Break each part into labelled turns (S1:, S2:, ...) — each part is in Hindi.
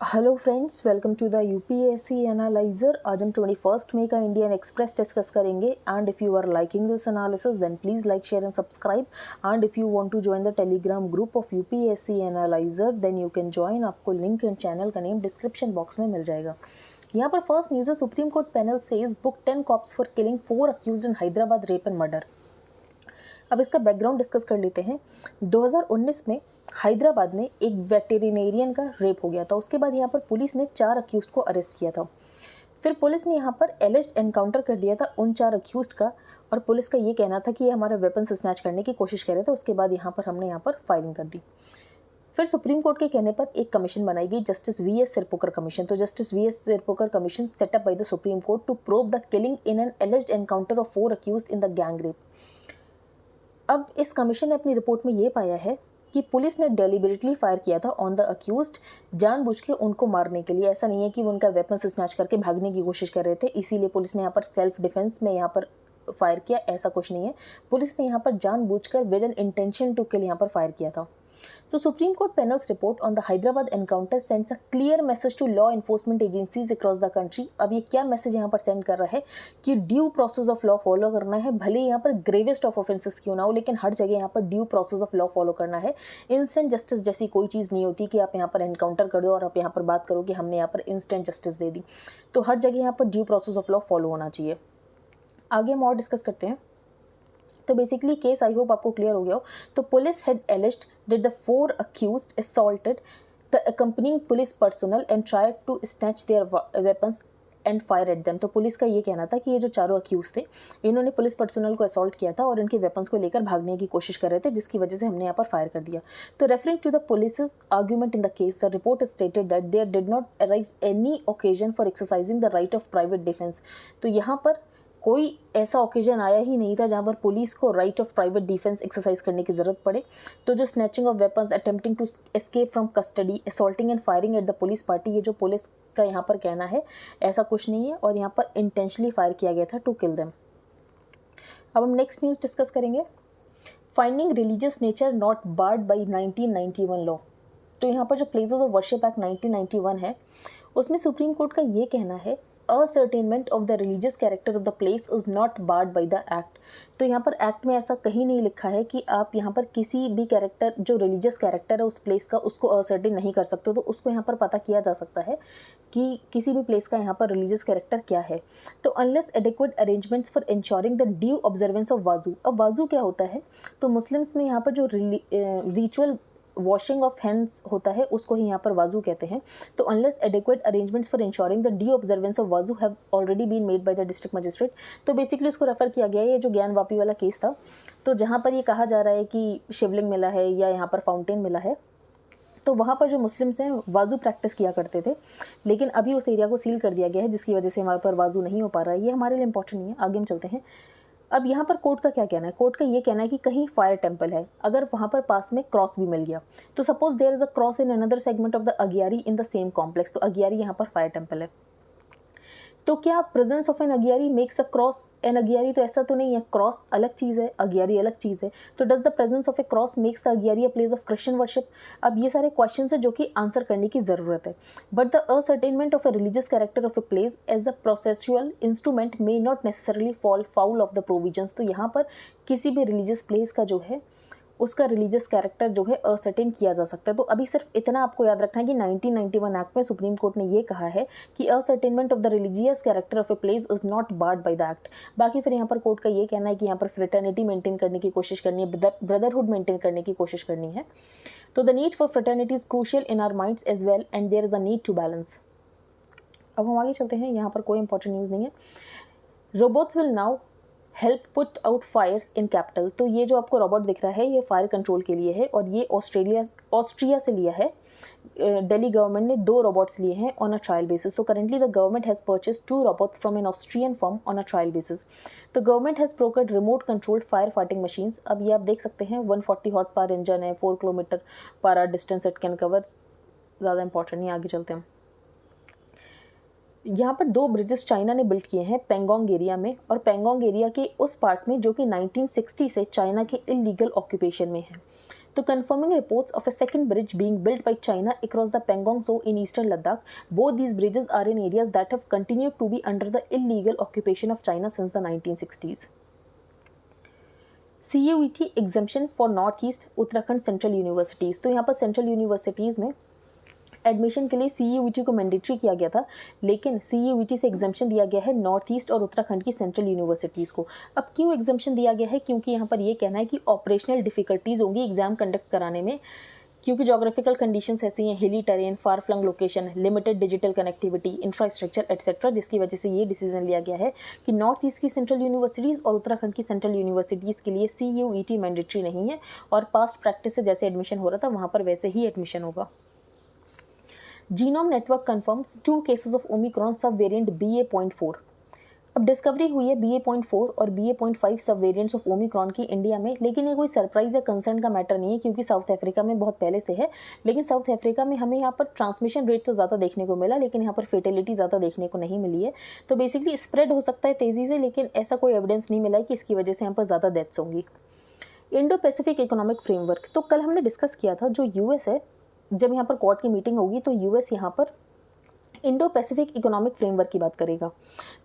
S1: Hello friends, welcome to the UPSC analyser. आज हम 21 मई का इंडियन एक्सप्रेस डिस्कस करेंगे। And if you are liking this analysis then please like, share and subscribe. And if you want to join the Telegram group of UPSC analyser then you can join. आपको लिंक एंड चैनल का नेम डिस्क्रिप्शन बॉक्स में मिल जाएगा। यहाँ पर फर्स्ट न्यूज़ है, Supreme Court panel says book 10 cops for killing 4 accused in Hyderabad rape and murder. अब इसका बैकग्राउंड डिस्कस कर लेते हैं। 2019 में हैदराबाद में एक वेटेरिनेरियन का रेप हो गया था। उसके बाद यहाँ पर पुलिस ने 4 अक्यूज को अरेस्ट किया था। फिर पुलिस ने यहाँ पर एलिज्ड एनकाउंटर कर दिया था उन 4 अक्यूज का, और पुलिस का ये कहना था कि ये हमारा वेपन स्नैच करने की कोशिश कर रहे थे। उसके बाद यहाँ पर हमने यहाँ पर फायरिंग कर दी। फिर सुप्रीम कोर्ट के कहने पर एक कमीशन बनाई गई, जस्टिस वी.एस. सिरपुकर कमीशन। तो justice V S. Sirpurkar commission set up by the Supreme Court to probe the killing in an alleged encounter of 4 accused in the gang rape. अब इस कमीशन ने अपनी रिपोर्ट में ये पाया है कि पुलिस ने डेलिबरेटली फायर किया था ऑन द अक्यूज्ड, जानबूझ के उनको मारने के लिए। ऐसा नहीं है कि वो उनका वेपन स्नैच करके भागने की कोशिश कर रहे थे, इसीलिए पुलिस ने यहाँ पर सेल्फ डिफेंस में यहाँ पर फायर किया, ऐसा कुछ नहीं है। पुलिस ने यहाँ पर जानबूझकर with an intention to kill यहाँ पर फायर किया था। तो Supreme Court panel's report on the Hyderabad encounter sends a clear message to law enforcement agencies across the country. अब ये क्या मैसेज यहाँ पर सेंड कर रहा है कि due process of law follow करना है, भले यहाँ पर ग्रेवेस्ट ऑफ ऑफेंसेस क्यों ना हो, लेकिन हर जगह यहाँ पर due process of law follow करना है। इंस्टेंट जस्टिस जैसी कोई चीज़ नहीं होती कि आप यहाँ पर एनकाउंटर कर दो और आप यहाँ पर बात करो कि हमने यहाँ पर इंस्टेंट जस्टिस दे दी। तो हर जगह यहाँ पर due process of law follow होना चाहिए। आगे हम और डिस्कस करते हैं। तो बेसिकली केस आई होप आपको क्लियर हो गया हो। तो police had एलिज्ड that the 4 accused assaulted the accompanying police personnel and tried to snatch their weapons and fire at them. तो पुलिस का ये कहना था कि ये जो चारों अक्यूज थे, इन्होंने पुलिस पर्सनल को असॉल्ट किया था और इनके वेपन्स को लेकर भागने की कोशिश कर रहे थे, जिसकी वजह से हमने यहाँ पर फायर कर दिया। तो referring to the police argument in the case, the report stated that there did not arise any occasion for exercising the right of private defence. तो यहाँ पर कोई ऐसा ओकेजन आया ही नहीं था जहाँ पर पुलिस को right of private defence exercise करने की ज़रूरत पड़े। तो जो snatching of weapons, attempting to escape from custody, assaulting and firing at the police party, ये जो पुलिस का यहाँ पर कहना है ऐसा कुछ नहीं है, और यहाँ पर इंटेंशनली फायर किया गया था टू किल देम। अब हम नेक्स्ट न्यूज़ डिस्कस करेंगे, finding religious nature not barred by 1991 law. तो यहाँ पर जो प्लेसेस ऑफ वर्शिप एक्ट 1991 है, उसमें सुप्रीम कोर्ट का ये कहना है ascertainment of the religious character of the place is not barred by the act। तो यहाँ पर एक्ट में ऐसा कहीं नहीं लिखा है कि आप यहाँ पर किसी भी कैरेक्टर, जो रिलीजियस कैरेक्टर है उस प्लेस का, उसको असर्टेन नहीं कर सकते हो। तो उसको यहाँ पर पता किया जा सकता है कि किसी भी प्लेस का यहाँ पर रिलीजियस कैरेक्टर क्या है। तो unless adequate arrangements for ensuring the due observance of वाजू। अब वाजू क्या होता है, तो मुस्लिम्स में यहाँ पर जो रिचुअल वॉशिंग ऑफ हैंड्स होता है उसको ही यहाँ पर वाजू कहते हैं। तो unless adequate arrangements for ensuring the due observance of वाजू have already been made by the district magistrate. तो बेसिकली उसको रेफर किया गया है, ये जो ज्ञान वापी वाला केस था, तो जहाँ पर ये कहा जा रहा है कि शिवलिंग मिला है या यहाँ पर फाउंटेन मिला है, तो वहाँ पर जो मुस्लिम्स हैं वाजू प्रैक्टिस किया करते थे, लेकिन अभी उस एरिया को सील कर दिया गया है, जिसकी वजह से हमारे पर वाजू नहीं हो पा रहा है। ये हमारे लिए इंपॉर्टेंट नहीं है, आगे हम चलते हैं। अब यहाँ पर कोर्ट का क्या कहना है, कोर्ट का ये कहना है कि कहीं फायर टेम्पल है, अगर वहाँ पर पास में क्रॉस भी मिल गया, तो suppose there is a cross in another segment of the agiary in the same complex. तो अगियारी यहाँ पर फायर टेम्पल है, तो क्या presence of an agiary makes a cross an agiary? तो ऐसा तो नहीं है, क्रॉस अलग चीज़ है, अगियारी अलग चीज़ है। तो does the presence of a cross makes the agiary a place of Christian worship? अब ये सारे क्वेश्चन है जो कि आंसर करने की ज़रूरत है। But the ascertainment of a religious character of a place as a processual instrument may not necessarily fall foul of the provisions. तो यहाँ पर किसी भी रिलीजियस प्लेस का जो है उसका रिलीजियस कैरेक्टर जो है असर्टेन किया जा सकता है। तो अभी सिर्फ इतना आपको याद रखना है कि 1991 एक्ट में सुप्रीम कोर्ट ने ये कहा है कि ascertainment of the religious character of a place is not barred by the act. बाकी फिर यहाँ पर कोर्ट का ये कहना है कि यहाँ पर फ्रेटर्निटी मेंटेन करने की कोशिश करनी है, ब्रदरहुड मेंटेन करने की कोशिश करनी है। तो the need for fraternity is crucial in our minds as well and there is a need to balance. अब हम आगे चलते हैं, यहाँ पर कोई इंपॉर्टेंट न्यूज़ नहीं है। Robots will now help put out fires in capital. तो ये जो आपको रोबोट दिख रहा है ये फायर कंट्रोल के लिए है, और ये ऑस्ट्रिया से लिया है। दिल्ली गवर्नमेंट ने 2 रोबोट्स लिए हैं ऑन अ ट्रायल बेसिस। तो currently the government has purchase 2 robots from an Austrian firm on a trial basis. तो government has procured remote controlled fire fighting machines. अब ये आप देख सकते हैं 140 हॉर्स पावर इंजन है, 4 kilometre per hour distance it can cover. ज़्यादा इंपॉर्टेंट नहीं, आगे चलते हैं। यहाँ पर 2 ब्रिजेस चाइना ने बिल्ड किए हैं पेंगोंग एरिया में, और पेंगोंग एरिया के उस पार्ट में जो कि 1960 से चाइना के इलीगल ऑक्यूपेशन में है। तो confirming reports of a second bridge being built by China across the Pangong Tso in eastern Ladakh. Both these bridges are in areas that have continued to be under the illegal occupation of China since the 1960s. CUET exemption for north east Uttarakhand central universities. तो यहाँ पर सेंट्रल यूनिवर्सिटीज़ में एडमिशन के लिए CUET को मैंडेटरी किया गया था, लेकिन CUET से एग्जाम्पशन दिया गया है नॉर्थ ईस्ट और उत्तराखंड की सेंट्रल यूनिवर्सिटीज़ को। अब क्यों एग्जाम्पशन दिया गया है? क्योंकि यहाँ पर ये कहना है कि ऑपरेशनल डिफिकल्टीज़ होंगी एग्जाम कंडक्ट कराने में, क्योंकि जोग्राफिकल कंडीशंस ऐसी हैं, hilly terrain, far flung location, limited digital connectivity, infrastructure etcetera, जिसकी वजह से ये डिसीजन लिया गया है कि नॉर्थ ईस्ट की सेंट्रल यूनिवर्सिटीज़ और उत्तराखंड की सेंट्रल यूनिवर्सिटीज़ के लिए CUET मैंडेटरी नहीं है और पास्ट प्रैक्टिस से जैसे एडमिशन हो रहा था वहाँ पर वैसे ही एडमिशन होगा। Genome network confirms 2 cases of Omicron सब वेरिएंट BA.4। अब डिस्कवरी हुई है BA.4 और BA.5 सब वेरिएंट्स ऑफ ओमिक्रॉन की इंडिया में, लेकिन ये कोई सरप्राइज या कंसर्न का मैटर नहीं है क्योंकि साउथ अफ्रीका में बहुत पहले से है। लेकिन साउथ अफ्रीका में हमें यहाँ पर ट्रांसमिशन रेट तो ज़्यादा देखने को मिला, लेकिन यहाँ पर फेटेलिटी ज़्यादा देखने को नहीं मिली है। तो बेसिकली स्प्रेड हो सकता है तेज़ी से, लेकिन ऐसा कोई एविडेंस नहीं मिला है कि इसकी वजह से यहाँ पर ज़्यादा डेथ्स होंगी। इंडो पैसिफिक इकोनॉमिक फ्रेमवर्क, तो कल हमने डिस्कस किया था जो US है, जब यहाँ पर क्वाड की मीटिंग होगी तो US यहाँ पर इंडो पैसिफिक इकोनॉमिक फ्रेमवर्क की बात करेगा,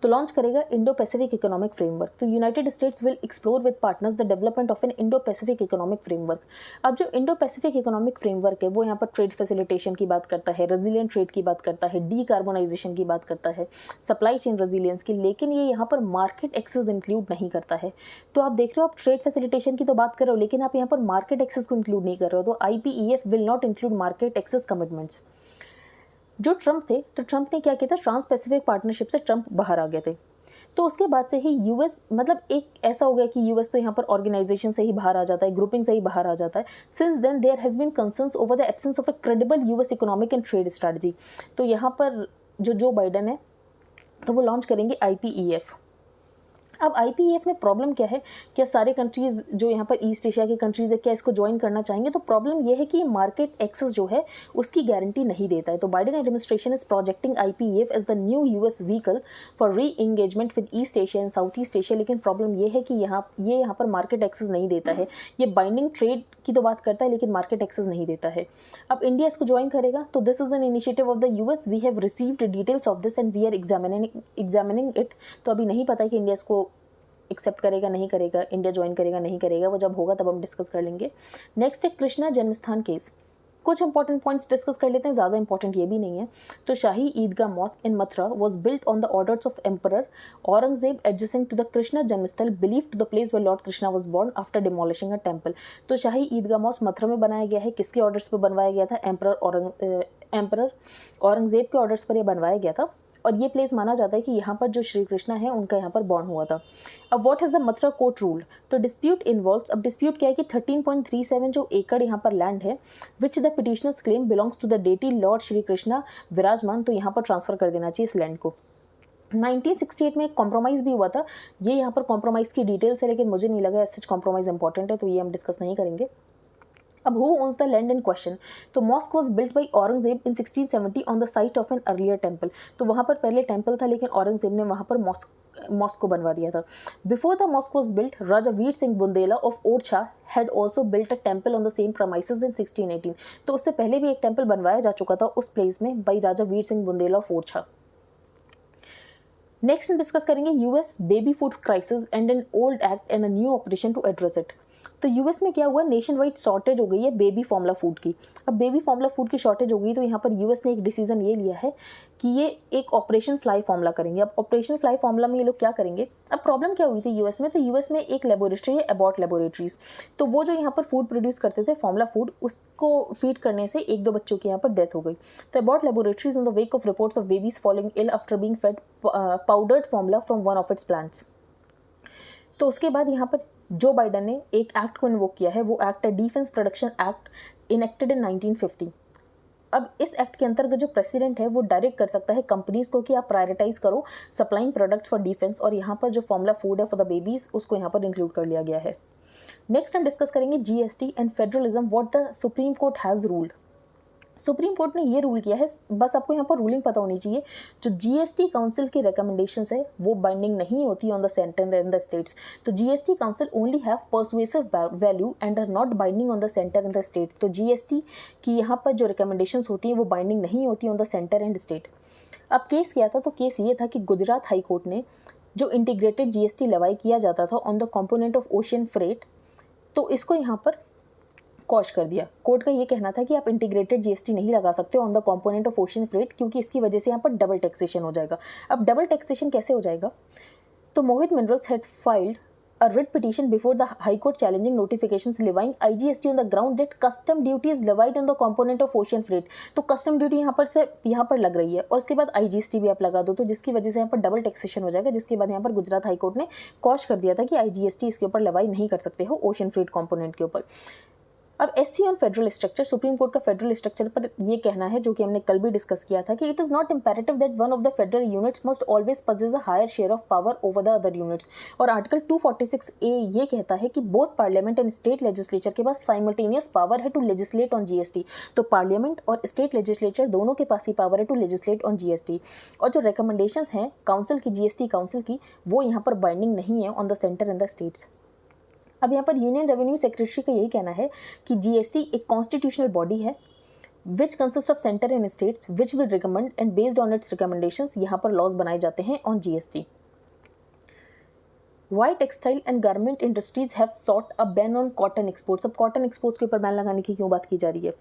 S1: तो लॉन्च करेगा इंडो पैसिफिक इकोनॉमिक फ्रेमवर्क। तो United states will explore with partners the development of N Indo Pacific economic framework. अब जो इंडो पैसिफिक इकोनॉमिक फ्रेमवर्क है वो यहाँ पर ट्रेड फैसिलिटेशन की बात करता है, रेजिलियंट ट्रेड की बात करता है, डीकार्बोनाइजेशन की बात करता है, सप्लाई चेन रेजिलियंस की, लेकिन ये यहाँ पर मार्केट एक्सेस इंक्लूड नहीं करता है। तो आप देख रहे हो, आप ट्रेड फैसिलिटेशन की तो बात कर रहे हो, लेकिन आप यहाँ पर मार्केट एक्सेस को इंक्लूड नहीं कर रहे हो। तो IPEF will not include market access commitments. जो ट्रंप थे, तो ट्रंप ने क्या किया था, ट्रांस पैसिफिक पार्टनरशिप से ट्रंप बाहर आ गए थे। तो उसके बाद से ही US, मतलब एक ऐसा हो गया कि US तो यहाँ पर ऑर्गेनाइजेशन से ही बाहर आ जाता है, ग्रुपिंग से ही बाहर आ जाता है। Since then there has been concerns over the absence of a credible US economic and trade strategy. तो यहाँ पर जो बाइडन है तो वो लॉन्च करेंगे IPEF। अब IPEF में प्रॉब्लम क्या है, क्या सारे कंट्रीज़ जो यहाँ पर ईस्ट एशिया की कंट्रीज़ है क्या इसको ज्वाइन करना चाहेंगे? तो प्रॉब्लम ये है कि मार्केट एक्सेस जो है उसकी गारंटी नहीं देता है। तो Biden administration is projecting IPEF as the new US vehicle for re engagement with East Asia and South East Asia. लेकिन प्रॉब्लम ये है कि यहाँ पर मार्केट एक्सेस नहीं देता है। ये बाइंडिंग ट्रेड की तो बात करता है लेकिन मार्केट एक्सेस नहीं देता है। अब इंडिया इसको ज्वाइन करेगा, तो this is an initiative of the US। We have received details of this and we are examining it. तो अभी नहीं पता कि इंडिया इसको एक्सेप्ट करेगा नहीं करेगा, इंडिया ज्वाइन करेगा नहीं करेगा, वो जब होगा तब हम डिस्कस कर लेंगे। नेक्स्ट है कृष्णा जन्मस्थान केस। कुछ इंपॉर्टेंट पॉइंट्स डिस्कस कर लेते हैं, ज़्यादा इंपॉर्टेंट ये भी नहीं है। तो Shahi Idgah mosque in Mathura was built on the orders of emperor Aurangzeb adjacent to the Krishna Janmasthal believe to the place where lord Krishna was born after demolishing a temple. तो शाही ईदगाह मॉस्क मथुरा में बनाया गया है। किसके ऑर्डर्स पर बनवाया गया था? एम्परर औरंगजेब के ऑर्डर्स पर यह बनवाया गया था। और ये प्लेस माना जाता है कि यहाँ पर जो श्री कृष्णा है उनका यहाँ पर बॉर्न हुआ था। अब what is the Mathura court rule? तो डिस्प्यूट इन्वॉल्व्स, अब डिस्प्यूट क्या है कि 13.37 जो एकड़ यहाँ पर लैंड है which the petitioners claim belongs to the deity lord Shri Krishna Virajman, तो यहाँ पर ट्रांसफर कर देना चाहिए इस लैंड को। 1968 में एक कॉम्प्रोमाइज़ भी हुआ था। ये यहाँ पर कॉम्प्रोमाइज़ की डिटेल्स है, लेकिन मुझे नहीं लगा सच कॉम्प्रोमाइज़ इंपॉर्टेंट है, तो ये हम डिस्कस नहीं करेंगे। अब who owns the land in question? तो mosque was built by Aurangzeb in 1670 on the site of an earlier temple. तो वहाँ पर पहले टेम्पल था, लेकिन औरंगजेब ने वहाँ पर मॉस्क को बनवा दिया था। Before the mosque was built, Raja Vir Singh Bundela of Orchha had also built a temple on the same premises in 1618। तो उससे पहले भी एक टेम्पल बनवाया जा चुका था उस प्लेस में by Raja Vir Singh Bundela of Orchha. Next हम डिस्कस करेंगे US baby food crisis and an old act and a new operation to address it. तो US में क्या हुआ, नेशन वाइड शॉर्टेज हो गई है बेबी फॉर्मूला फूड की। अब बेबी फॉर्मूला फूड की शॉर्टेज हो गई, तो यहाँ पर US ने एक डिसीजन ये लिया है कि ये एक ऑपरेशन फ्लाई फॉर्मूला करेंगे। अब ऑपरेशन फ्लाई फॉर्मूला में ये लोग क्या करेंगे? अब प्रॉब्लम क्या हुई थी US में, तो US में एक लेबोरेटरी है अबॉट लेबोरेटरीज। तो वो जो यहाँ पर फूड प्रोड्यूस करते थे फॉर्मूला फूड, उसको फीड करने से 1-2 बच्चों की यहाँ पर डेथ हो गई। तो Abbott laboratories in the wake of reports of babies following ill after being fed powdered formula from one of its plants. तो उसके बाद यहाँ पर जो बाइडन ने एक एक्ट को इन्वोक किया है, वो एक्ट है डिफेंस प्रोडक्शन एक्ट इनेक्टेड इन 1950। अब इस एक्ट के अंतर्गत जो प्रेसिडेंट है वो डायरेक्ट कर सकता है कंपनीज को कि आप प्रायोरिटाइज करो सप्लाइंग प्रोडक्ट्स फॉर डिफेंस, और यहाँ पर जो फॉर्मूला फूड है फॉर द बेबीज उसको यहाँ पर इंक्लूड कर लिया गया है। नेक्स्ट हम डिस्कस करेंगे GST and federalism, what the Supreme court has ruled. Supreme court ने ये रूल किया है, बस आपको यहाँ पर रूलिंग पता होनी चाहिए, जो जीएसटी काउंसिल की रिकमेंडेशंस है वो बाइंडिंग नहीं होती on the centre and the states. तो GST council only have persuasive value and are not binding on the centre and the state. तो जीएसटी की यहाँ पर जो रिकमेंडेशंस होती हैं वो बाइंडिंग नहीं होती on the centre and state. अब केस क्या था, तो केस ये था कि गुजरात हाई कोर्ट ने जो इंटीग्रेटेड जीएसटी लेवाई किया जाता था on the component of ocean freight, तो इसको यहाँ पर कॉश कर दिया। कोर्ट का ये कहना था कि आप इंटीग्रेटेड जीएसटी नहीं लगा सकते on the component of ocean freight, क्योंकि इसकी वजह से यहाँ पर डबल टैक्सेशन हो जाएगा। अब डबल टैक्सेशन कैसे हो जाएगा, तो Mohit minerals had filed a writ petition before the High Court challenging notifications levying IGST on the ground that custom duty is levied on the component of ocean freight। तो कस्टम ड्यूटी यहाँ पर लग रही है और उसके बाद IGST भी आप लगा दो, तो जिसकी वजह से यहाँ पर डबल टैक्सेशन हो जाएगा, जिसके बाद यहाँ पर गुजरात हाई कोर्ट ने कॉश कर दिया था कि IGST इसके ऊपर लेवाई नहीं कर सकते हो ओशन फ्रेट कंपोनेंट के ऊपर। अब SC on federal structure, supreme court का फेडरल स्ट्रक्चर पर ये कहना है, जो कि हमने कल भी डिस्कस किया था, कि it is not imperative that one of the federal units must always possess a higher share of power over the other units. और आर्टिकल 246A ये कहता है कि both parliament and state legislature के पास साइमल्टेनियस पावर है टू लेजिस्लेट ऑन जीएसटी। तो पार्लियामेंट और स्टेट लेजिस्लेचर दोनों के पास ही पावर है टू लेजिस्लेट ऑन जीएसटी। और जो रिकमेंडेशंस हैं काउंसिल की, जीएसटी काउंसिल की, वो यहाँ पर बाइंडिंग नहीं है on the centre and the states. अब यहाँ पर यूनियन रेवेन्यू सेक्रेटरी का यही कहना है कि जीएसटी एक कॉन्स्टिट्यूशनल बॉडी है which consist of centre and states which will recommend and based on its recommendations यहाँ पर लॉज बनाए जाते हैं on GST. Why textile and garment industries have sought a ban on cotton exports. अब कॉटन एक्सपोर्ट्स के ऊपर बैन लगाने की क्यों बात की जा रही है,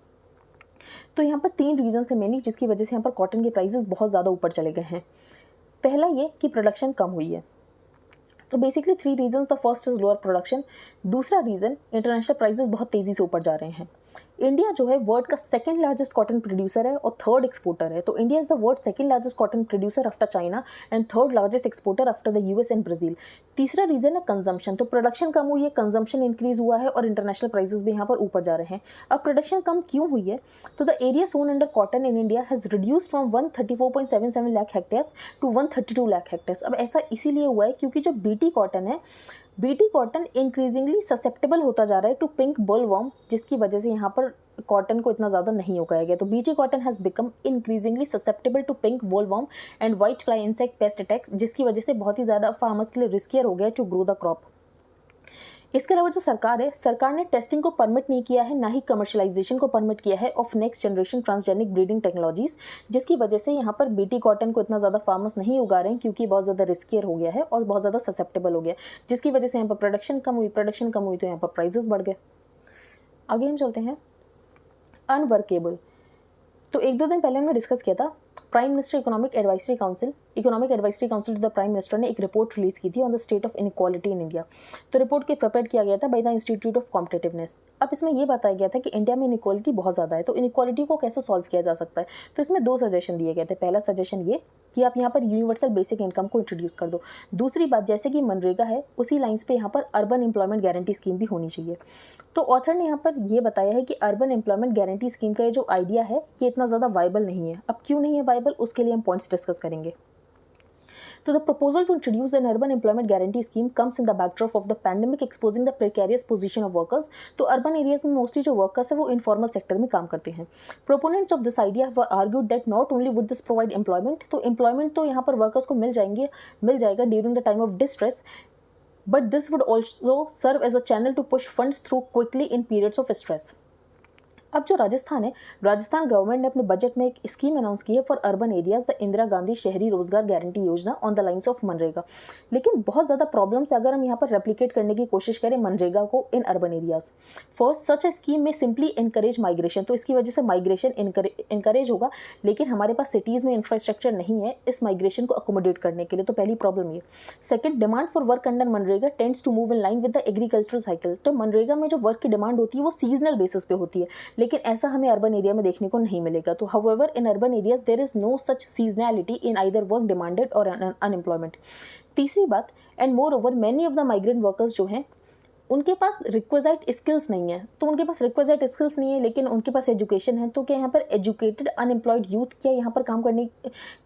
S1: तो यहाँ पर 3 रीजन है मेनली जिसकी वजह से यहाँ पर कॉटन के प्राइसेस बहुत ज़्यादा ऊपर चले गए हैं। पहला ये कि प्रोडक्शन कम हुई है, तो basically 3 reasons. The first is lower production, दूसरा रीज़न इंटरनेशनल प्राइसेस बहुत तेज़ी से ऊपर जा रहे हैं। इंडिया जो है वर्ल्ड का सेकंड लार्जेस्ट कॉटन प्रोड्यूसर है और थर्ड एक्सपोर्टर है। तो India is the world second largest cotton producer after China and third largest exporter after the US and Brazil. तीसरा रीजन है कंजम्पशन, तो प्रोडक्शन कम हुई है, कंजम्पशन इंक्रीज हुआ है और इंटरनेशनल प्राइसेस भी यहाँ पर ऊपर जा रहे हैं। अब प्रोडक्शन कम क्यों हुई है, तो the area sown under cotton in India has reduced from 134.77 lakh hectares to 132 lakh hectares. अब ऐसा इसीलिए हुआ है क्योंकि जो बीटी कॉटन है, बीटी कॉटन इंक्रीजिंगली ससेप्टेबल होता जा रहा है टू पिंक बोलवर्म, जिसकी वजह से यहाँ पर कॉटन को इतना ज़्यादा नहीं उगाया गया। तो BT cotton has become increasingly susceptible to pink bollworm and white fly insect pest attacks, जिसकी वजह से बहुत ही ज़्यादा फार्मर्स के लिए रिस्कियर हो गया टू ग्रो द क्रॉप। इसके अलावा जो सरकार है, सरकार ने टेस्टिंग को परमिट नहीं किया है, ना ही कमर्शलाइजेशन को परमिट किया है of next generation transgenic breeding technologies, जिसकी वजह से यहाँ पर बीटी कॉटन को इतना ज़्यादा फार्मर्स नहीं उगा रहे हैं क्योंकि बहुत ज़्यादा रिस्कियर हो गया है और बहुत ज़्यादा ससेप्टेबल हो गया, जिसकी वजह से यहाँ पर प्रोडक्शन कम हुई तो यहाँ पर प्राइजेस बढ़ गए। आगे हम चलते हैं अनवर्केबल। तो 1-2 दिन पहले हमने डिस्कस किया था, prime minister economic advisory council to the prime minister ने एक रिपोर्ट रिलीज की थी on the state of inequality in India. तो रिपोर्ट के प्रिपेयर किया गया था by the institute of competitiveness. अब इसमें यह बताया गया था कि इंडिया में इनइक्वालिटी बहुत ज़्यादा है, तो इनइक्वालिटी को कैसे सॉल्व किया जा सकता है। तो इसमें 2 सजेशन दिए गए थे। पहला सजेशन ये कि आप यहाँ पर यूनिवर्सल बेसिक इनकम को इंट्रोड्यूस कर दो। दूसरी बात, जैसे कि मनरेगा है उसी लाइन्स पे यहाँ पर अर्बन एम्प्लॉयमेंट गारंटी स्कीम भी होनी चाहिए। तो ऑथर ने यहाँ पर ये बताया है कि अर्बन एम्प्लॉयमेंट गारंटी स्कीम का ये जो आइडिया है ये इतना ज़्यादा वायबल नहीं है। अब क्यों नहीं है वायबल, उसके लिए हम पॉइंट्स डिस्कस करेंगे। तो the proposal to introduce an urban employment guarantee scheme comes in the backdrop of the pandemic exposing the precarious position of workers। तो अर्बन एरियाज में मोस्टली जो वर्कर्स है वो इनफॉर्मल सेक्टर में काम करते हैं। Proponents of this idea have argued that not only would this provide employment, तो एम्प्लॉयमेंट तो यहाँ पर वर्कर्स को मिल जाएगा during the time of distress, but this would also serve as a channel to push funds through quickly in periods of stress. अब जो राजस्थान है, राजस्थान गवर्नमेंट ने अपने बजट में एक स्कीम अनाउंस की है for urban areas, the Indira Gandhi शहरी रोजगार गारंटी योजना on the lines of MNREGA. लेकिन बहुत ज़्यादा प्रॉब्लम्स अगर हम यहाँ पर रेप्लिकेट करने की कोशिश करें मनरेगा को इन अर्बन एरियाज। फर्स्ट, सच ए स्कीम में सिंपली इनकरेज माइग्रेशन, तो इसकी वजह से माइग्रेशन इनकरेज होगा, लेकिन हमारे पास सिटीज़ में इंफ्रास्ट्रक्चर नहीं है इस माइग्रेशन को अकोमोडेट करने के लिए, तो पहली प्रॉब्लम ये। Second, demand for work under MNREGA tends to move in line with the agricultural cycle, तो मनरेगा में जो वर्क की डिमांड होती है वो सीजनल बेसिस पे होती है, लेकिन ऐसा हमें अर्बन एरिया में देखने को नहीं मिलेगा। तो however in urban areas there is no such seasonality in either work demanded और अनएम्प्लॉयमेंट। तीसरी बात, and moreover many of the migrant workers जो हैं उनके पास रिक्विजाइट स्किल्स नहीं है, तो उनके पास रिक्विजाइट स्किल्स नहीं है लेकिन उनके पास एजुकेशन है, तो क्या यहाँ पर एजुकेटेड अनएम्प्लॉयड यूथ क्या यहाँ पर काम करने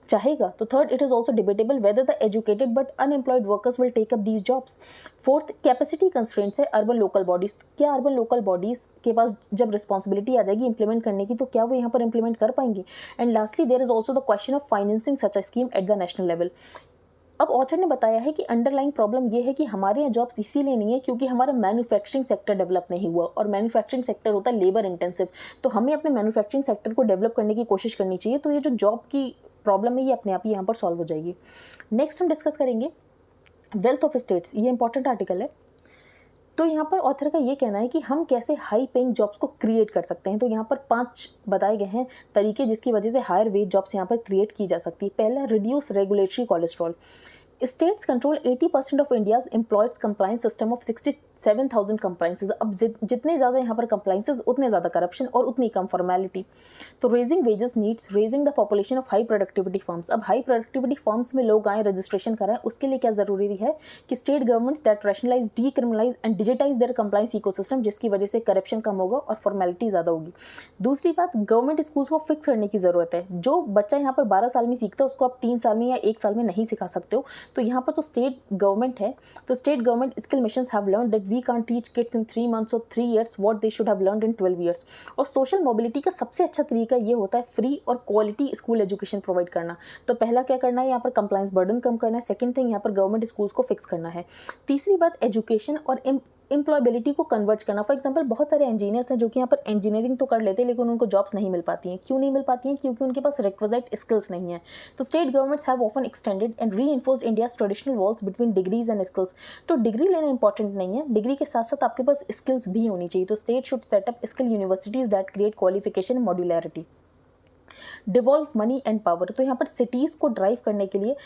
S1: चाहेगा? तो third, it is also debatable whether the educated but unemployed workers will take up these jobs. Fourth, capacity constraints है अर्बन लोकल बॉडीज, क्या अर्बन लोकल बॉडीज के पास जब रिस्पॉन्सिबिलिटी आ जाएगी इंप्लीमेंट करने की तो क्या वो यहाँ पर इंप्लीमेंट कर पाएंगे? And lastly, there is also the question of financing such a scheme at the national level. अब ऑथर ने बताया है कि अंडरलाइंग प्रॉब्लम ये है कि हमारे यहाँ जॉब्स इसीलिए नहीं है क्योंकि हमारा मैन्युफैक्चरिंग सेक्टर डेवलप नहीं हुआ, और मैन्युफैक्चरिंग सेक्टर होता है लेबर इंटेंसिव, तो हमें अपने मैन्युफैक्चरिंग सेक्टर को डेवलप करने की कोशिश करनी चाहिए। तो ये जो जॉब की प्रॉब्लम है ये अपने आप ही यहाँ पर सॉल्व हो जाएगी। नेक्स्ट हम डिस्कस करेंगे वेल्थ ऑफ स्टेट्स, ये इंपॉर्टेंट आर्टिकल है। तो यहाँ पर ऑथर का ये कहना है कि हम कैसे हाई पेइंग जॉब्स को क्रिएट कर सकते हैं। तो यहाँ पर 5 बताए गए हैं तरीके जिसकी वजह से हायर वेज जॉब्स यहाँ पर क्रिएट की जा सकती है। पहला, reduce regulatory cholesterol. States control 80% of India's employers compliance system of 67,000 compliances. अब जितने ज़्यादा यहाँ पर कंप्लाइंसेज उतने ज़्यादा करप्शन और उतनी कम फॉर्मेलिटी। तो raising wages needs raising the population of high productivity firms. अब हाई प्रोडक्टिविटी फर्म्स में लोग आए, रजिस्ट्रेशन कराएं, उसके लिए क्या ज़रूरी है कि state governments that rationalise, decriminalise and digitise their compliance ecosystem, जिसकी वजह से करप्शन कम होगा और फॉर्मेलिटी ज़्यादा होगी। दूसरी बात, गवर्नमेंट स्कूल्स को फिक्स करने की ज़रूरत है। जो बच्चा यहाँ पर 12 साल में सीखता है उसको आप 3 साल में या 1 साल में नहीं सिखा सकते हो। तो यहाँ पर जो स्टेट गवर्नमेंट है, तो state government skill missions have learned that we can't teach kids in 3 months और 3 years what they should have learned in 12 years। और सोशल मोबिलिटी का सबसे अच्छा तरीका ये होता है फ्री और क्वालिटी स्कूल एजुकेशन प्रोवाइड करना। तो पहला क्या करना है, यहाँ पर कंप्लायंस बर्डन कम करना है। सेकंड थिंग, यहाँ पर गवर्नमेंट स्कूल्स को फिक्स करना है। तीसरी बात, एजुकेशन और एम्प्लॉयबिलिटी को कन्वर्ट करना। फॉर एग्जांपल बहुत सारे इंजीनियर्स हैं जो कि यहाँ पर इंजीनियरिंग तो कर लेते हैं लेकिन उनको जॉब्स नहीं मिल पाती हैं। क्यों नहीं मिल पाती हैं? क्योंकि उनके पास रिक्विजाइट स्किल्स नहीं है। तो state governments have often extended and reinforced India's traditional walls between degrees and skills. तो डिग्री लेना इंपॉर्टेंट नहीं है, डिग्री के साथ साथ आपके पास स्किल्स भी होनी चाहिए। तो state should set up skill universities that create qualification modularity. Devolve money and power. तो यहाँ पर सिटीज़ को ड्राइव करने के लिए,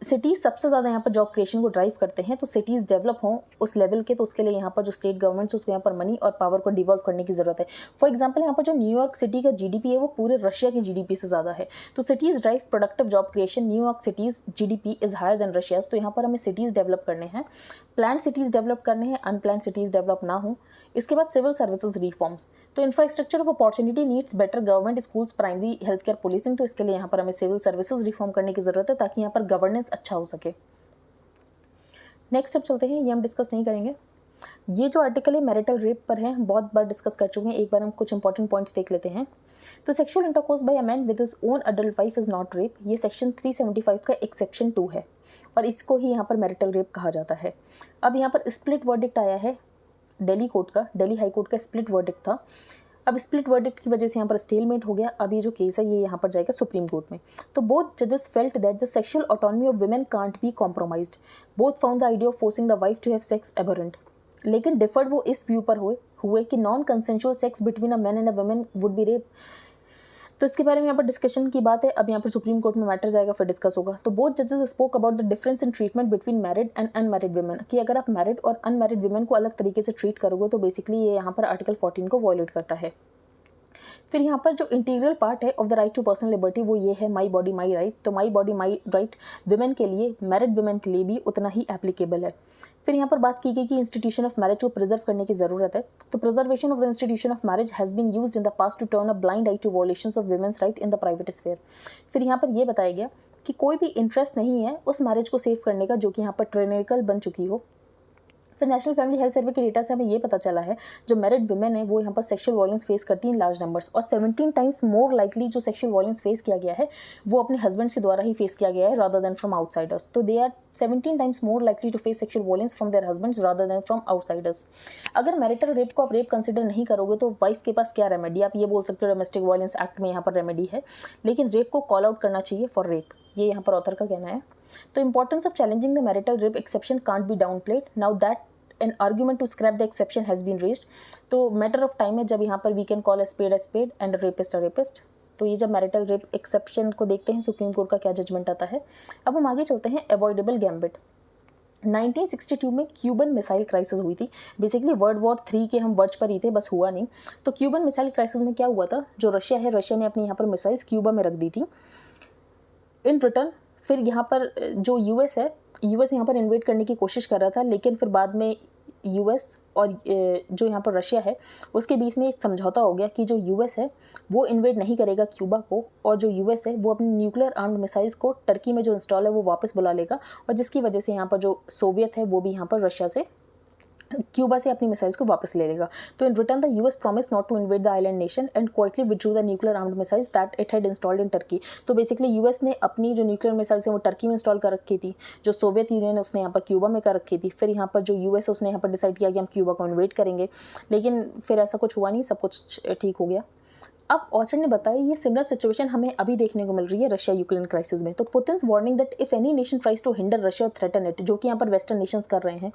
S1: सिटीज़ सबसे ज़्यादा यहाँ पर जॉब क्रिएशन को ड्राइव करते हैं, तो सिटीज़ डेवलप हों उस लेवल के, तो उसके लिए यहाँ पर जो स्टेट गवर्नमेंट्स उसको यहाँ पर मनी और पावर को डिवॉल्व करने की ज़रूरत है। फॉर एग्जांपल यहाँ पर जो न्यूयॉर्क सिटी का जीडीपी है वो पूरे रशिया की जीडीपी से ज़्यादा है। तो cities drive productive job creation, New York city's GDP is higher than Russia's. तो यहाँ पर हमें सिटीज़ डेवलप करने हैं, प्लान सिटीज़ डेवलप करने हैं, अनप्लान सिटीज़ डेवलप ना हो। इसके बाद सिविल सर्विसेज रिफॉर्म्स। तो infrastructure of opportunity needs better government schools, primary health care, policing. तो इसके लिए यहाँ पर हमें सिविल सर्विसेज रिफॉर्म करने की ज़रूरत है ताकि यहाँ पर गवर्नेंस अच्छा हो सके। नेक्स्ट अब चलते हैं, ये हम डिस्कस नहीं करेंगे। ये जो आर्टिकल है मैरिटल रेप पर है, बहुत बार डिस्कस कर चुके हैं, एक बार हम कुछ इंपॉर्टेंट पॉइंट्स देख लेते हैं। तो sexual intercourse by a man with his own adult wife is not rape, ये सेक्शन 375 का एक्सेप्शन 2 है और इसको ही यहाँ पर मैरिटल रेप कहा जाता है। अब यहाँ पर स्प्लिट वर्डिक्ट आया है दिल्ली कोर्ट का, दिल्ली हाई कोर्ट का स्प्लिट वर्डिक्ट था। अब स्प्लिट वर्डिक्ट की वजह से यहाँ पर स्टेलमेट हो गया। अब ये जो केस है ये यहाँ पर जाएगा सुप्रीम कोर्ट में। तो बोथ जजेस felt that the sexual autonomy of women can't be compromised, both found the idea of forcing the wife to have sex aberrant. लेकिन डिफर्ड वो इस व्यू पर हुए कि non consensual sex between a man and a women would be rape. तो इसके बारे में यहाँ पर डिस्कशन की बात है। अब यहाँ पर सुप्रीम कोर्ट में मैटर जाएगा, फिर डिस्कस होगा। तो बोथ जजेस spoke about the difference in treatment between married and unmarried women, कि अगर आप मैरिड और अनमैरिड वुमेन को अलग तरीके से ट्रीट करोगे तो बेसिकली ये यहाँ पर आर्टिकल 14 को वॉयलेट करता है। फिर यहाँ पर जो इंटीग्रल पार्ट है of the right to personal liberty वो ये है माई बॉडी माई राइट। तो my body my right women के लिए, मैरिड वुमेन के लिए भी उतना ही एप्लीकेबल है। फिर यहाँ पर बात की गई कि इंस्टीट्यूशन ऑफ मैरिज को प्रिजर्व करने की ज़रूरत है। तो preservation of the institution of marriage has been used in the past to turn a blind eye to violations of women's right in the private sphere. फिर यहाँ पर यह बताया गया कि कोई भी इंटरेस्ट नहीं है उस मैरिज को सेव करने का जो कि यहाँ पर ट्रेनिकल बन चुकी हो। फिर नेशनल फैमिली हेल्थ सर्वे के डेटा से हमें ये पता चला है जो मैरिड वुमेन है वो यहाँ पर सेक्सुअल वॉयलेंस फेस करती हैं लार्ज नंबर्स, और 17 टाइम्स मोर लाइकली जो सेक्सुअल वॉयलेंस फेस किया गया है वो अपने हस्बैंड्स के द्वारा ही फेस किया गया है रादर देन फ्रॉम आउटसाइडर्स। तो they are 17 times more likely to face sexual violence from their husbands rather than from outsiders. अगर मैरिटल रेप को आप रेप कंसिडर नहीं करोगे तो वाइफ के पास क्या रेमेडी, आप ये बोल सकते हो डोमेस्टिक वायलेंस एक्ट में यहाँ पर रेमेडी है, लेकिन रेप को कॉल आउट करना चाहिए फॉर रेप, ये यहाँ पर ऑथर का कहना है। तो importance of challenging the marital rape exception can't be down played, now that an argument to scrap the exception has been raised। तो मैटर ऑफ टाइम है जब यहाँ पर we can call a spade and rapist a rapist. तो ये जब मैरिटल रेप एक्सेप्शन को देखते हैं सुप्रीम कोर्ट का क्या जजमेंट आता है। अब हम आगे चलते हैं अवॉइडेबल गैम्बिट। 1962 में क्यूबन मिसाइल क्राइसिस हुई थी। बेसिकली वर्ल्ड वॉर 3 के हम वर्ड्स पर ही थे, बस हुआ नहीं। तो क्यूबन मिसाइल क्राइसिस में क्या हुआ था, जो रशिया है, रशिया ने अपनी यहाँ पर मिसाइल्स क्यूबा में रख दी थी इन रिटर्न। फिर यहाँ पर जो यूएस है, यूएस यहाँ पर इन्वेट करने की कोशिश कर रहा था, लेकिन फिर बाद में यूएस और जो यहाँ पर रशिया है उसके बीच में एक समझौता हो गया कि जो यूएस है वो इन्वेड नहीं करेगा क्यूबा को, और जो यूएस है वो अपनी न्यूक्लियर आर्म्ड मिसाइल्स को टर्की में जो इंस्टॉल है वो वापस बुला लेगा, और जिसकी वजह से यहाँ पर जो सोवियत है वो भी यहाँ पर रशिया से क्यूबा से अपनी मिसाइल्स को वापस ले लेगा। तो in return the US promise not to invade the island nation and quietly withdrew the nuclear armed missiles that it had installed in Turkey. तो बेसिकली यूएस ने अपनी जो न्यूक्लियर मिसाइल्स हैं वो टर्की में इंस्टॉल कर रखी थी, जो सोवियत यूनियन है उसने यहाँ पर क्यूबा में कर रखी थी। फिर यहाँ पर जो यूएस है उसने यहाँ पर डिसाइड किया कि हम क्यूबा को इन्वेड करेंगे, लेकिन फिर ऐसा कुछ हुआ नहीं, सब कुछ ठीक हो गया। अब ऑथर ने बताया ये सिमिलर सिचुएशन हमें अभी देखने को मिल रही है रशिया यूक्रेन क्राइसिस में। तो Putin's warning that if any nation tries to hinder Russia or threaten it, जो कि यहाँ पर वेस्टर्न नेशंस कर रहे हैं,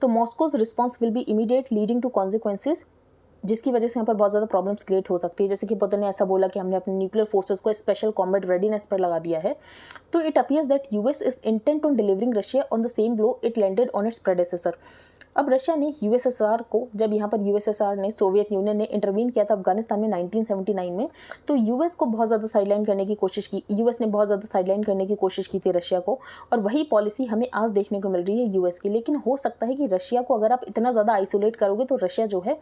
S1: तो Moscow's response will be immediate leading to consequences, जिसकी वजह से यहाँ पर बहुत ज़्यादा प्रॉब्लम्स क्रिएट हो सकती है। जैसे कि पुतिन ने ऐसा बोला कि हमने अपने न्यूक्लियर फोर्सेस को स्पेशल कॉम्बैट रेडीनेस पर लगा दिया है। तो it appears that US is intent on delivering Russia on the same blow it landed on it's प्रेडेसेसर। अब रशिया ने यूएसएसआर को, जब यहाँ पर यूएसएसआर ने, सोवियत यूनियन ने इंटरवीन किया था अफगानिस्तान में 1979 में, तो यूएस को बहुत ज़्यादा साइडलाइन करने की कोशिश की, यूएस ने बहुत ज़्यादा साइडलाइन करने की कोशिश की थी रशिया को, और वही पॉलिसी हमें आज देखने को मिल रही है यूएस की। लेकिन हो सकता है कि रशिया को अगर आप इतना ज़्यादा आइसोलेट करोगे तो रशिया जो है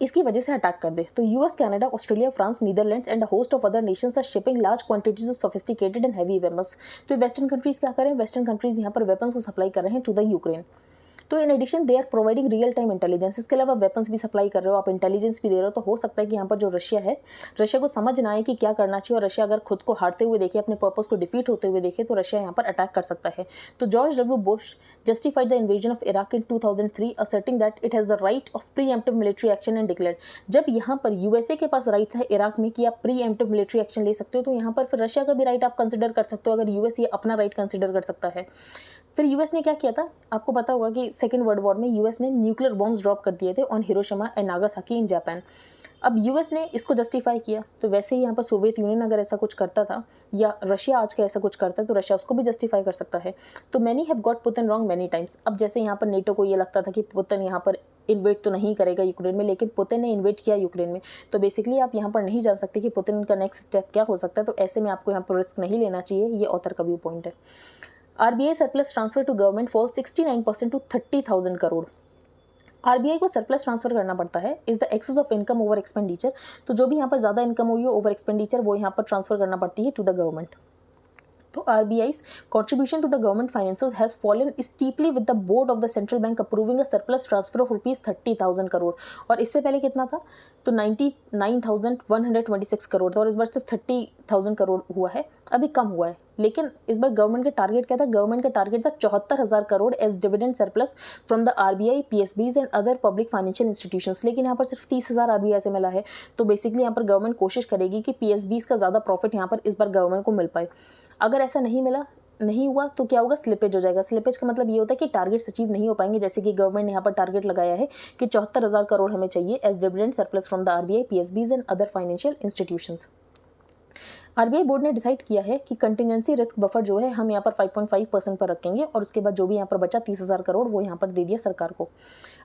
S1: इसकी वजह से अटैक कर दे। तो US, Canada, Australia, France, Netherlands and host of other nations are shipping large quantities of sophisticated and heavy weapons. तो वेस्टर्न कंट्रीज क्या करें, वेस्टर्न कंट्रीज यहाँ पर वेपन्स को सप्लाई कर रहे हैं टू द यूक्रेन। तो in addition they are providing real time intelligence, इसके अलावा वेपन्स भी सप्लाई कर रहे हो, आप इंटेलिजेंस भी दे रहे हो। तो हो सकता है कि यहाँ पर जो रशिया है, रशिया को समझ ना आए कि क्या करना चाहिए, और रशिया अगर खुद को हारते हुए देखे, अपने पर्पस को डिफीट होते हुए देखे, तो रशिया यहाँ पर अटैक कर सकता है। तो George W Bush justified the invasion of Iraq in 2003, asserting that it has the right of preemptive military action and declared। जब यहाँ पर यूएसए के पास राइट है इराक में कि आप प्रीएम्प्टिव मिलिट्री एक्शन ले सकते हो, तो यहाँ पर फिर रशिया का भी राइट आप कंसिडर कर सकते हो, अगर यूएस ये अपना राइट कंसिडर कर सकता है। फिर यूएस ने क्या किया था, आपको पता होगा कि सेकेंड वर्ल्ड वॉर में यूएस ने न्यूक्लियर बॉम्ब्स ड्रॉप कर दिए थे on Hiroshima and Nagasaki in Japan. अब यूएस ने इसको जस्टिफाई किया, तो वैसे ही यहाँ पर सोवियत यूनियन अगर ऐसा कुछ करता था, या रशिया आज का ऐसा कुछ करता है, तो रशिया उसको भी जस्टिफाई कर सकता है। तो many have got Putin wrong many times. अब जैसे यहाँ पर नेटो को ये लगता था कि पुतिन यहाँ पर इन्वेट तो नहीं करेगा यूक्रेन में, लेकिन पुतिन ने इन्वेट किया यूक्रेन में। तो बेसिकली आप यहाँ पर नहीं जान सकते कि पुतिन का नेक्स्ट स्टेप क्या हो सकता है, तो ऐसे में आपको यहाँ पर रिस्क नहीं लेना चाहिए, ये ऑथर का व्यू पॉइंट है। RBI surplus transfer to government fall 69% to 30,000 crore. RBI को सरप्लस ट्रांसफर करना पड़ता है is the excess of income over expenditure. तो जो भी यहाँ पर ज़्यादा इनकम हुई है ओवर एक्सपेंडिचर, वो यहाँ पर ट्रांसफर करना पड़ती है टू द गवर्नमेंट। तो RBI's contribution to the government finances has fallen steeply with the board of the central bank approving a surplus transfer of rupees 30,000 crore. और इससे पहले कितना था, तो 99,126 करोड़ था, और इस बार सिर्फ 30,000 करोड़ हुआ है, अभी कम हुआ है। लेकिन इस बार गवर्नमेंट का टारगेट क्या था, गवर्नमेंट का टारगेट था 74,000 crore as dividend surplus from the RBI, PSBs and other public financial institutions. लेकिन यहाँ पर सिर्फ 30,000 आरबीआई से मिला है। तो बेसिकली यहाँ पर गवर्नमेंट कोशिश करेगी कि पीएसबीज का ज़्यादा प्रॉफिट यहाँ पर इस बार गवर्नमेंट को मिल पाए। अगर ऐसा नहीं हुआ तो क्या होगा, स्लिपेज हो जाएगा। स्लिपेज का मतलब ये होता है कि टारगेट्स अचीव नहीं हो पाएंगे। जैसे कि गवर्नमेंट ने यहाँ पर टारगेट लगाया है कि 74,000 करोड़ हमें चाहिए as dividend surplus from the RBI, PSBs and other financial institutions. RBI board ने डिसाइड किया है कि कंटिजेंसी रिस्क बफर जो है हम यहाँ पर 5.5% पर रखेंगे, और उसके बाद जो भी यहाँ पर बचा 30,000 करोड़ वो यहाँ पर दे दिया सरकार को।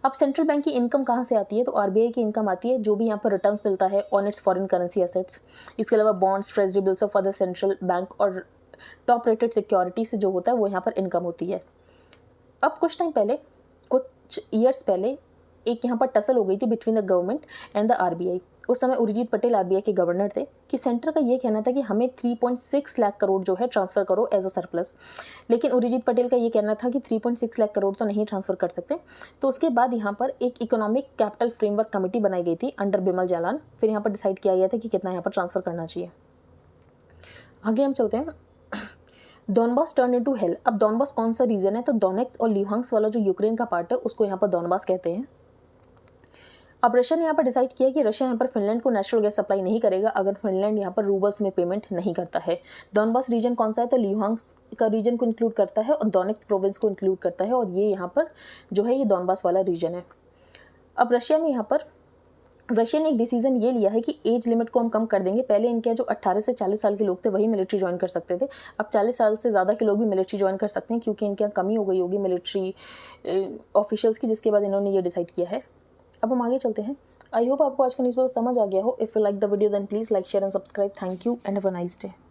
S1: अब सेंट्रल बैंक की इनकम कहाँ से आती है, तो आरबीआई की इनकम आती है जो भी यहाँ पर रिटर्न्स मिलता है on it's foreign currency assets, इसके अलावा bonds, treasury bills of other central bank और टॉप रेटेड सिक्योरिटी से जो होता है वो यहाँ पर इनकम होती है। अब कुछ ईयर्स पहले एक यहाँ पर टसल हो गई थी between the government and the RBI. उस समय उर्जित पटेल आरबीआई के गवर्नर थे कि सेंटर का ये कहना था कि हमें 3.6 लाख करोड़ जो है ट्रांसफ़र करो एज अ सरप्लस। लेकिन उर्जित पटेल का ये कहना था कि 3.6 लाख करोड़ तो नहीं ट्रांसफ़र कर सकते। तो उसके बाद यहाँ पर एक इकोनॉमिक कैपिटल फ्रेमवर्क कमेटी बनाई गई थी अंडर बिमल जालान। फिर यहाँ पर डिसाइड किया गया था कि कितना यहाँ पर ट्रांसफ़र करना चाहिए। आगे हम चलते हैं। Donbas turn into hello. अब डॉनबास कौन सा रीजन है, तो डोनेट्स्क और लुहांस्क वाला जो यूक्रेन का पार्ट है उसको यहाँ पर डॉनबास कहते हैं। अब रशिया ने यहाँ पर डिसाइड किया कि रशिया यहाँ पर फिनलैंड को नेचुरल गैस सप्लाई नहीं करेगा अगर फिनलैंड यहाँ पर रूबल्स में पेमेंट नहीं करता है। डॉनबास रीजन कौन सा है, तो लुहांस्क का रीजन को इंक्लूड करता है और डोनेट्स्क प्रोविंस को इंक्लूड करता है, और ये यहाँ पर जो है ये डॉनबास वाला रीजन है। अब रशिया ने एक डिसीजन ये लिया है कि एज लिमिट को हम कम कर देंगे। पहले इनके जो 18 से 40 साल के लोग थे वही मिलिट्री ज्वाइन कर सकते थे, अब 40 साल से ज़्यादा के लोग भी मिलिट्री ज्वाइन कर सकते हैं, क्योंकि इनके यहाँ कमी हो गई होगी मिलिट्री ऑफिशियल्स की, जिसके बाद इन्होंने ये डिसाइड किया है। अब हम आगे चलते हैं। आई होप आपको आज का न्यूज़ पेपर समझ आ गया हो। If you like the video then please like, share and subscribe. Thank you and have a nice day.